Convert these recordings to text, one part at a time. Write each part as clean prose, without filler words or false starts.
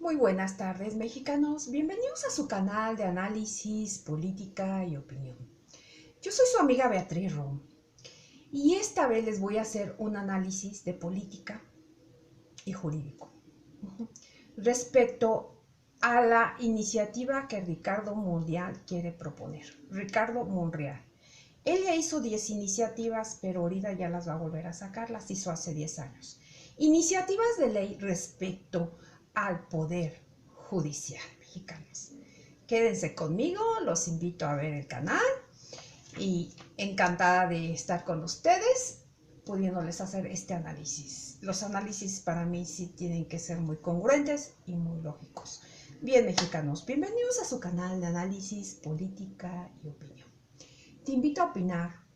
Muy buenas tardes, mexicanos. Bienvenidos a su canal de análisis, política y opinión. Yo soy su amiga Beatriz Rom y esta vez les voy a hacer un análisis de política y jurídico respecto a la iniciativa que Ricardo Monreal quiere proponer. Ricardo Monreal. Él ya hizo 10 iniciativas, pero ahorita ya las va a volver a sacar, las hizo hace 10 años. Iniciativas de ley respecto al Poder Judicial, mexicanos. Quédense conmigo, los invito a ver el canal y encantada de estar con ustedes, pudiéndoles hacer este análisis. Los análisis para mí sí tienen que ser muy congruentes y muy lógicos. Bien, mexicanos, bienvenidos a su canal de análisis, política y opinión. Te invito a opinar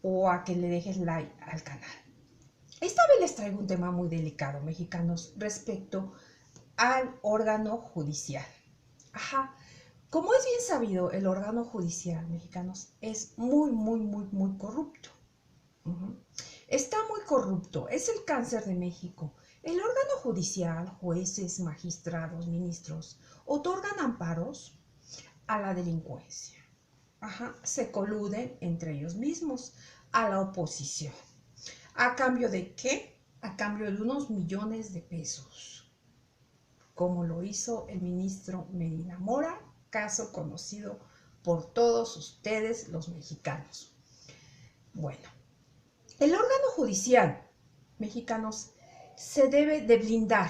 o a que le dejes like al canal. Esta vez les traigo un tema muy delicado, mexicanos, respecto al órgano judicial. Como es bien sabido, el órgano judicial, mexicanos, es muy corrupto. Está muy corrupto, es el cáncer de México. El órgano judicial, jueces, magistrados, ministros, otorgan amparos a la delincuencia. Se coluden entre ellos mismos, a la oposición. ¿A cambio de qué? A cambio de unos millones de pesos, como lo hizo el ministro Medina Mora, caso conocido por todos ustedes los mexicanos. Bueno, el órgano judicial, mexicanos, se debe de blindar.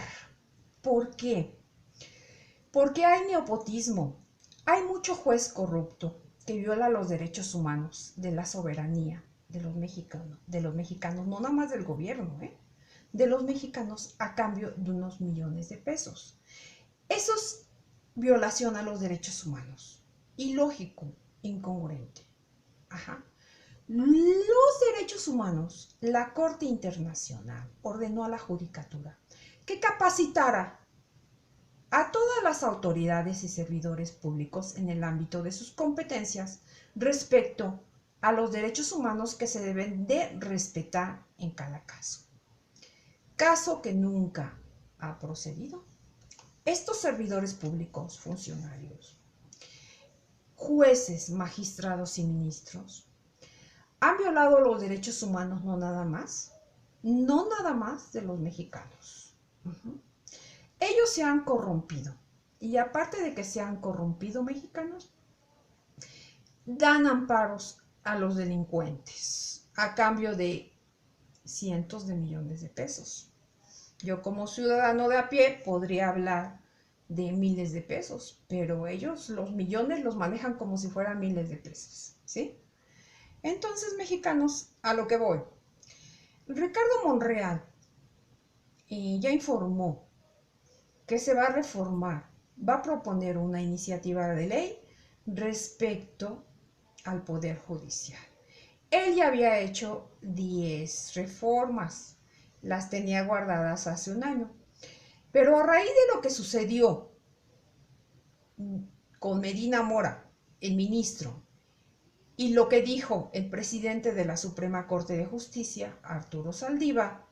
¿Por qué? Porque hay nepotismo, hay mucho juez corrupto que viola los derechos humanos, de la soberanía de los mexicanos, no nada más del gobierno, de los mexicanos a cambio de unos millones de pesos. Eso es violación a los derechos humanos. Ilógico, incongruente. Los derechos humanos, la Corte Internacional ordenó a la Judicatura que capacitara a todas las autoridades y servidores públicos en el ámbito de sus competencias respecto a los derechos humanos que se deben de respetar en cada caso. Caso que nunca ha procedido. Estos servidores públicos, funcionarios, jueces, magistrados y ministros han violado los derechos humanos no nada más de los mexicanos. Ellos se han corrompido y aparte de que se han corrompido, mexicanos, dan amparos a los delincuentes a cambio de cientos de millones de pesos. Yo como ciudadano de a pie podría hablar de miles de pesos, pero ellos los millones los manejan como si fueran miles de pesos, ¿sí? Entonces, mexicanos, a lo que voy. Ricardo Monreal ya informó que se va a reformar, va a proponer una iniciativa de ley respecto al Poder Judicial. Él ya había hecho 10 reformas, las tenía guardadas hace un año, pero a raíz de lo que sucedió con Medina Mora, el ministro, y lo que dijo el presidente de la Suprema Corte de Justicia, Arturo Saldívar,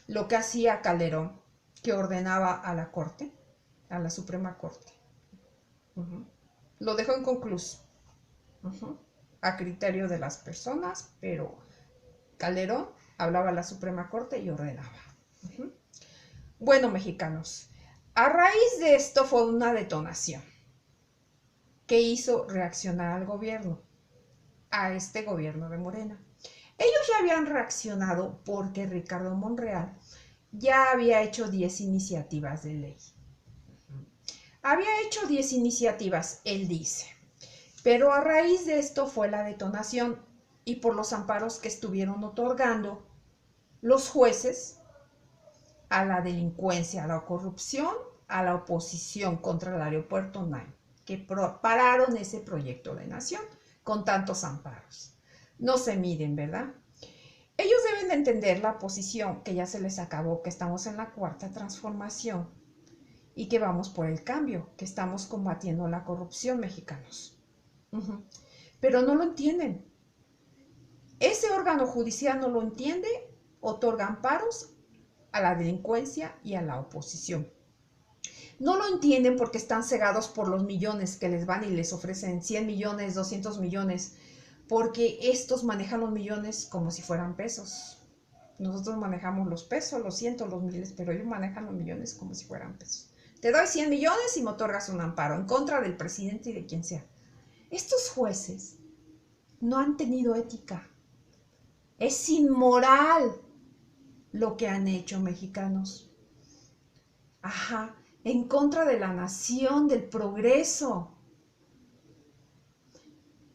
lo que hacía Calderón, que ordenaba a la Corte, a la Suprema Corte. Lo dejó inconcluso, a criterio de las personas, pero Calderón hablaba a la Suprema Corte y ordenaba. Bueno, mexicanos, a raíz de esto fue una detonación que hizo reaccionar al gobierno, a este gobierno de Morena. Ellos ya habían reaccionado porque Ricardo Monreal ya había hecho 10 iniciativas de ley. Había hecho 10 iniciativas, él dice, pero a raíz de esto fue la detonación y por los amparos que estuvieron otorgando los jueces a la delincuencia, a la corrupción, a la oposición contra el aeropuerto 9, que pararon ese proyecto de nación con tantos amparos. No se miden, ¿verdad? Ellos deben de entender la oposición, que ya se les acabó, que estamos en la cuarta transformación y que vamos por el cambio, que estamos combatiendo la corrupción, mexicanos. Pero no lo entienden. Ese órgano judicial no lo entiende, otorga amparos a la delincuencia y a la oposición. No lo entienden porque están cegados por los millones que les van y les ofrecen 100 millones, 200 millones, porque estos manejan los millones como si fueran pesos. Nosotros manejamos los pesos, los cientos, los miles, pero ellos manejan los millones como si fueran pesos. Te doy 100 millones y me otorgas un amparo en contra del presidente y de quien sea. Estos jueces no han tenido ética. Es inmoral lo que han hecho, mexicanos. Ajá, en contra de la nación, del progreso.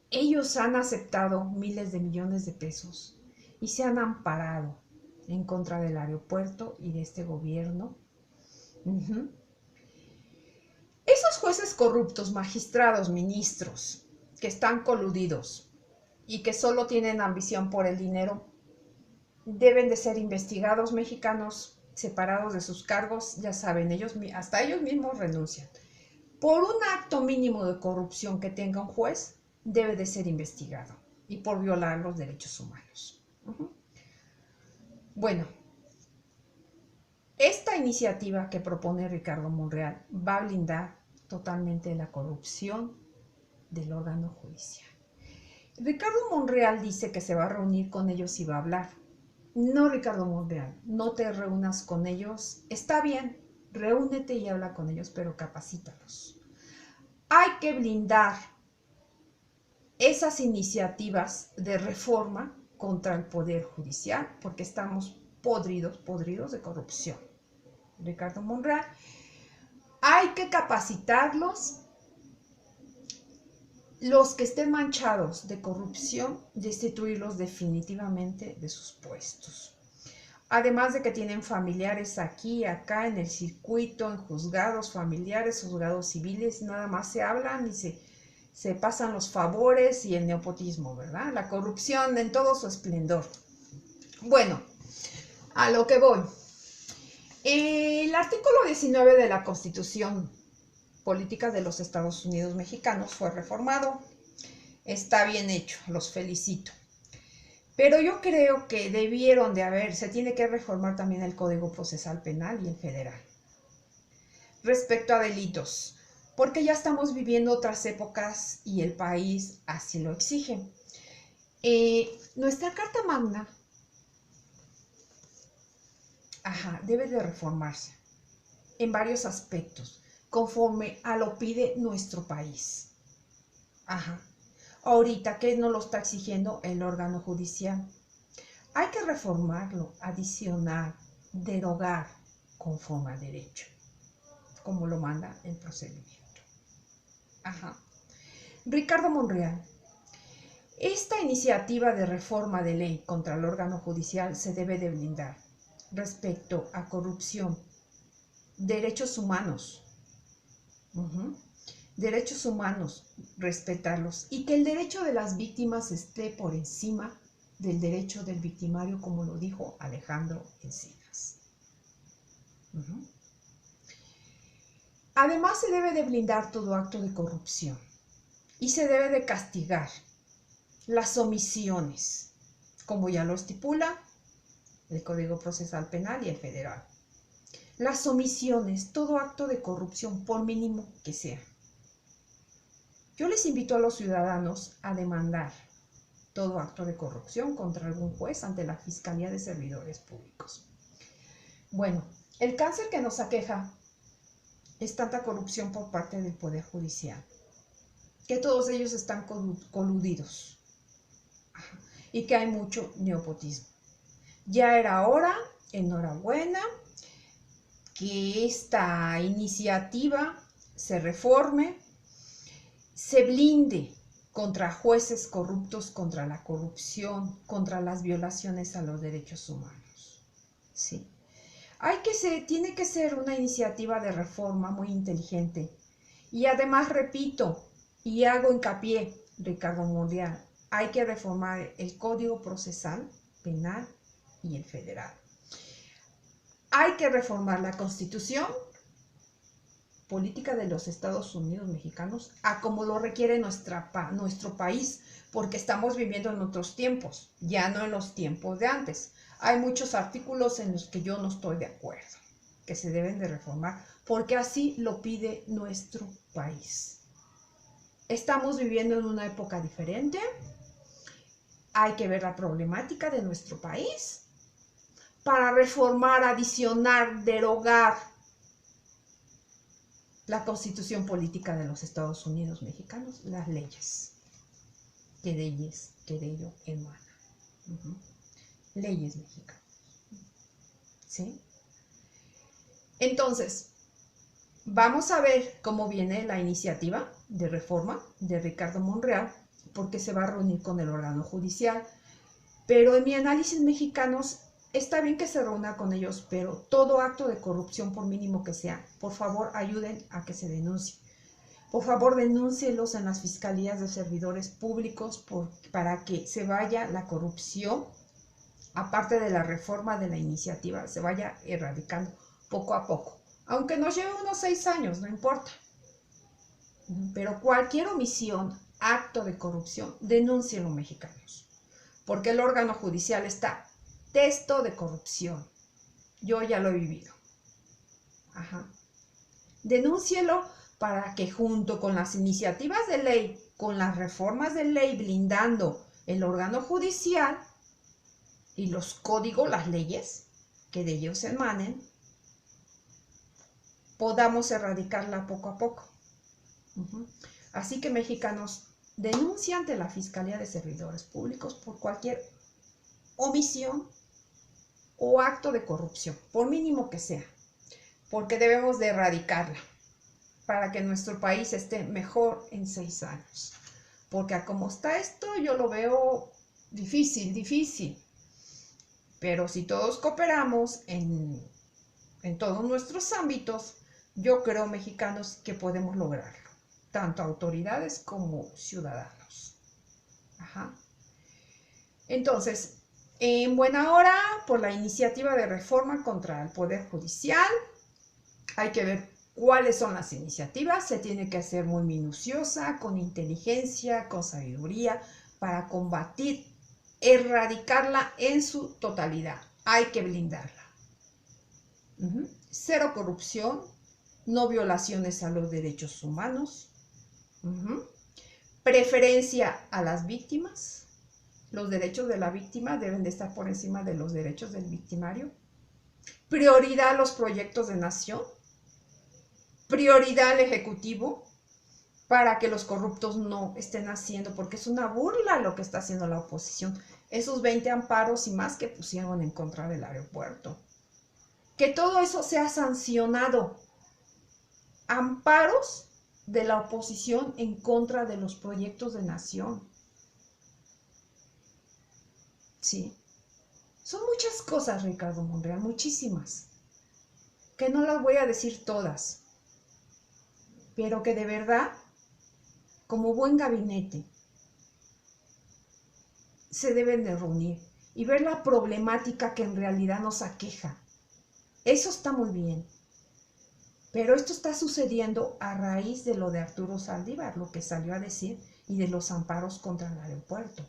Ellos han aceptado miles de millones de pesos y se han amparado en contra del aeropuerto y de este gobierno. Esos jueces corruptos, magistrados, ministros, que están coludidos y que solo tienen ambición por el dinero, deben de ser investigados, mexicanos, separados de sus cargos. Ya saben, hasta ellos mismos renuncian. Por un acto mínimo de corrupción que tenga un juez, debe de ser investigado y por violar los derechos humanos. Bueno, esta iniciativa que propone Ricardo Monreal va a blindar totalmente la corrupción del órgano judicial. Ricardo Monreal dice que se va a reunir con ellos y va a hablar. No, Ricardo Monreal, no te reúnas con ellos. Está bien, reúnete y habla con ellos, pero capacítalos. Hay que blindar esas iniciativas de reforma contra el Poder Judicial, porque estamos podridos de corrupción. Ricardo Monreal, hay que capacitarlos. Los que estén manchados de corrupción, destituirlos definitivamente de sus puestos. Además de que tienen familiares aquí y acá en el circuito, en juzgados familiares, juzgados civiles, nada más se hablan y se pasan los favores y el nepotismo, ¿verdad? La corrupción en todo su esplendor. Bueno, a lo que voy. El artículo 19 de la Constitución Política de los Estados Unidos Mexicanos fue reformado. Está bien hecho, los felicito. Pero yo creo que se tiene que reformar también el Código Procesal Penal y el federal. Respecto a delitos, porque ya estamos viviendo otras épocas y el país así lo exige. Nuestra Carta Magna debe de reformarse en varios aspectos, conforme a lo pide nuestro país. Ahorita, ¿qué nos lo está exigiendo el órgano judicial? Hay que reformarlo, adicionar, derogar conforme a derecho, como lo manda el procedimiento. Ricardo Monreal, esta iniciativa de reforma de ley contra el órgano judicial se debe de blindar respecto a corrupción, derechos humanos, derechos humanos, respetarlos, y que el derecho de las víctimas esté por encima del derecho del victimario, como lo dijo Alejandro Encinas. Además, se debe de blindar todo acto de corrupción y se debe de castigar las omisiones, como ya lo estipula el Código Procesal Penal y el federal. Las omisiones, todo acto de corrupción, por mínimo que sea. Yo les invito a los ciudadanos a demandar todo acto de corrupción contra algún juez ante la Fiscalía de Servidores Públicos. Bueno, el cáncer que nos aqueja es tanta corrupción por parte del Poder Judicial, que todos ellos están coludidos y que hay mucho nepotismo. Ya era hora, enhorabuena, que esta iniciativa se reforme, se blinde contra jueces corruptos, contra la corrupción, contra las violaciones a los derechos humanos. Sí. Tiene que ser una iniciativa de reforma muy inteligente. Y además, repito, y hago hincapié, Ricardo Monreal, hay que reformar el Código Procesal Penal y el federal. Hay que reformar la Constitución Política de los Estados Unidos Mexicanos a como lo requiere nuestro país, porque estamos viviendo en otros tiempos, ya no en los tiempos de antes. Hay muchos artículos en los que yo no estoy de acuerdo. que se deben de reformar, porque así lo pide nuestro país. Estamos viviendo en una época diferente. Hay que ver la problemática de nuestro país para reformar, adicionar, derogar la Constitución Política de los Estados Unidos Mexicanos, las leyes que de ello emana. Leyes mexicanas. ¿Sí? Entonces, vamos a ver cómo viene la iniciativa de reforma de Ricardo Monreal, porque se va a reunir con el órgano judicial. Pero en mi análisis, mexicanos, está bien que se reúna con ellos, pero todo acto de corrupción, por mínimo que sea, por favor ayuden a que se denuncie. Por favor, denúncielos en las fiscalías de servidores públicos para que se vaya la corrupción, aparte de la reforma de la iniciativa, se vaya erradicando poco a poco. Aunque nos lleve unos 6 años, no importa. Pero cualquier omisión, acto de corrupción, denúncienlo, mexicanos. Porque el órgano judicial está testo de corrupción. Yo ya lo he vivido. Denúncielo para que junto con las iniciativas de ley, con las reformas de ley blindando el órgano judicial y los códigos, las leyes que de ellos emanen, podamos erradicarla poco a poco. Así que, mexicanos, denuncia ante la Fiscalía de Servidores Públicos por cualquier omisión o acto de corrupción, por mínimo que sea, porque debemos de erradicarla para que nuestro país esté mejor en 6 años. Porque a como está esto, yo lo veo difícil. Pero si todos cooperamos en todos nuestros ámbitos, yo creo, mexicanos, que podemos lograrlo, tanto autoridades como ciudadanos. Entonces, en buena hora, por la iniciativa de reforma contra el Poder Judicial, hay que ver cuáles son las iniciativas. Se tiene que hacer muy minuciosa, con inteligencia, con sabiduría, para combatir, erradicarla en su totalidad. Hay que blindarla. Cero corrupción, no violaciones a los derechos humanos, preferencia a las víctimas. Los derechos de la víctima deben de estar por encima de los derechos del victimario. Prioridad a los proyectos de nación. Prioridad al Ejecutivo para que los corruptos no estén haciendo, porque es una burla lo que está haciendo la oposición. Esos 20 amparos y más que pusieron en contra del aeropuerto. Que todo eso sea sancionado. Amparos de la oposición en contra de los proyectos de nación. Sí. Son muchas cosas, Ricardo Monreal, muchísimas. Que no las voy a decir todas. Pero que de verdad, como buen gabinete, se deben de reunir y ver la problemática que en realidad nos aqueja. Eso está muy bien. Pero esto está sucediendo a raíz de lo de Arturo Saldívar, lo que salió a decir, y de los amparos contra el aeropuerto.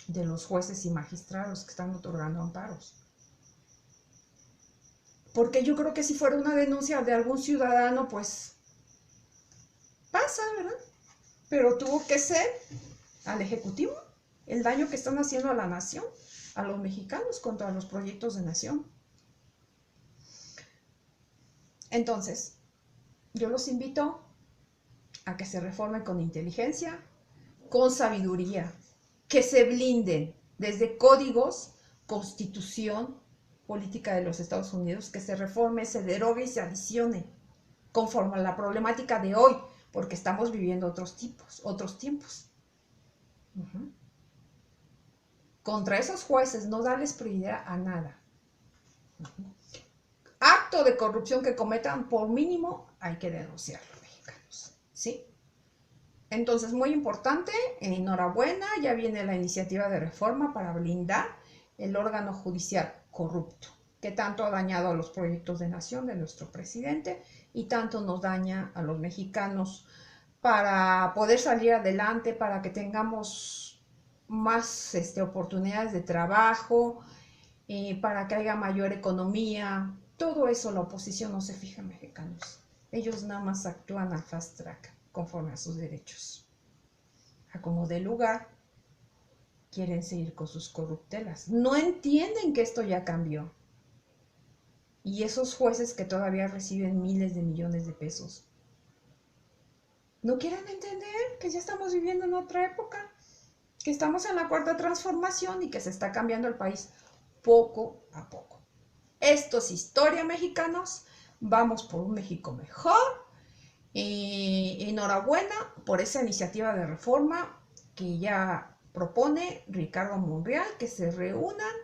De los jueces y magistrados que están otorgando amparos. Porque yo creo que si fuera una denuncia de algún ciudadano, pues pasa, ¿verdad? Pero tuvo que ser al Ejecutivo el daño que están haciendo a la nación, a los mexicanos contra los proyectos de nación. Entonces, yo los invito a que se reformen con inteligencia, con sabiduría, que se blinden desde códigos, constitución, política de los Estados Unidos, que se reforme, se derogue y se adicione conforme a la problemática de hoy, porque estamos viviendo otros tiempos. Contra esos jueces no darles prioridad a nada. Acto de corrupción que cometan, por mínimo, hay que denunciarlo, mexicanos. ¿Sí? Entonces, muy importante, enhorabuena, ya viene la iniciativa de reforma para blindar el órgano judicial corrupto, que tanto ha dañado a los proyectos de nación de nuestro presidente y tanto nos daña a los mexicanos para poder salir adelante, para que tengamos más oportunidades de trabajo para que haya mayor economía. Todo eso la oposición no se fija, mexicanos. Ellos nada más actúan al fast track, conforme a sus derechos. A como de lugar, quieren seguir con sus corruptelas. No entienden que esto ya cambió. Y esos jueces que todavía reciben miles de millones de pesos, no quieren entender que ya estamos viviendo en otra época, que estamos en la cuarta transformación y que se está cambiando el país poco a poco. Esto es historia, mexicanos. Vamos por un México mejor. Enhorabuena por esa iniciativa de reforma que ya propone Ricardo Monreal, que se reúnan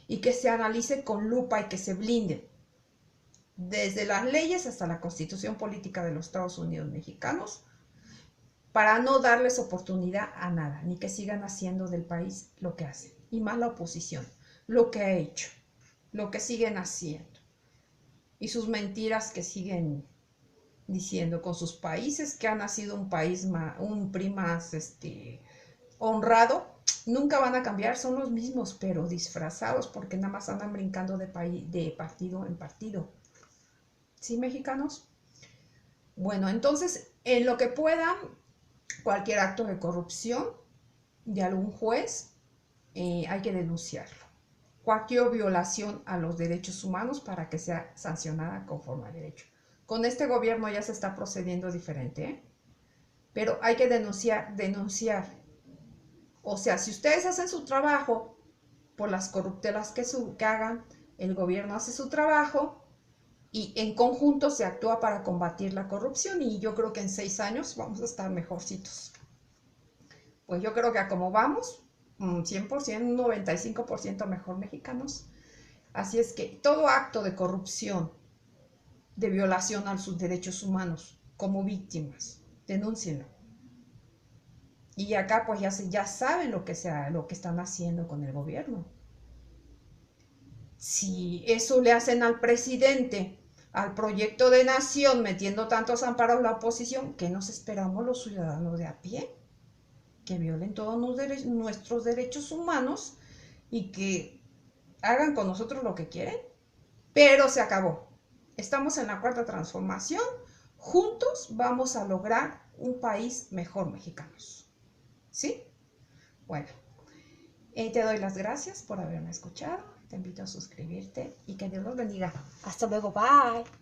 y que se analice con lupa y que se blinden desde las leyes hasta la constitución política de los Estados Unidos mexicanos, para no darles oportunidad a nada, ni que sigan haciendo del país lo que hacen, y más la oposición, lo que ha hecho, lo que siguen haciendo, y sus mentiras que siguen diciendo con sus países, que ha nacido un país más, un PRI más honrado. Nunca van a cambiar, son los mismos, pero disfrazados, porque nada más andan brincando de partido en partido. ¿Sí, mexicanos? Bueno, entonces, en lo que puedan, cualquier acto de corrupción de algún juez, hay que denunciarlo. Cualquier violación a los derechos humanos para que sea sancionada conforme al derecho. Con este gobierno ya se está procediendo diferente, ¿eh? Pero hay que denunciar. O sea, si ustedes hacen su trabajo por las corruptelas que hagan, el gobierno hace su trabajo y en conjunto se actúa para combatir la corrupción, y yo creo que en 6 años vamos a estar mejorcitos. Pues yo creo que a como vamos, 100%, 95% mejor, mexicanos. Así es que todo acto de corrupción, de violación a sus derechos humanos como víctimas, denúncienlo. Y acá pues ya saben lo que están haciendo con el gobierno. Si eso le hacen al presidente, al proyecto de nación, metiendo tantos amparos a la oposición, ¿qué nos esperamos los ciudadanos de a pie? Que violen todos nuestros derechos humanos y que hagan con nosotros lo que quieren. Pero se acabó. Estamos en la cuarta transformación. Juntos vamos a lograr un país mejor, mexicanos. ¿Sí? Bueno, te doy las gracias por haberme escuchado. Te invito a suscribirte y que Dios los bendiga. Hasta luego. Bye.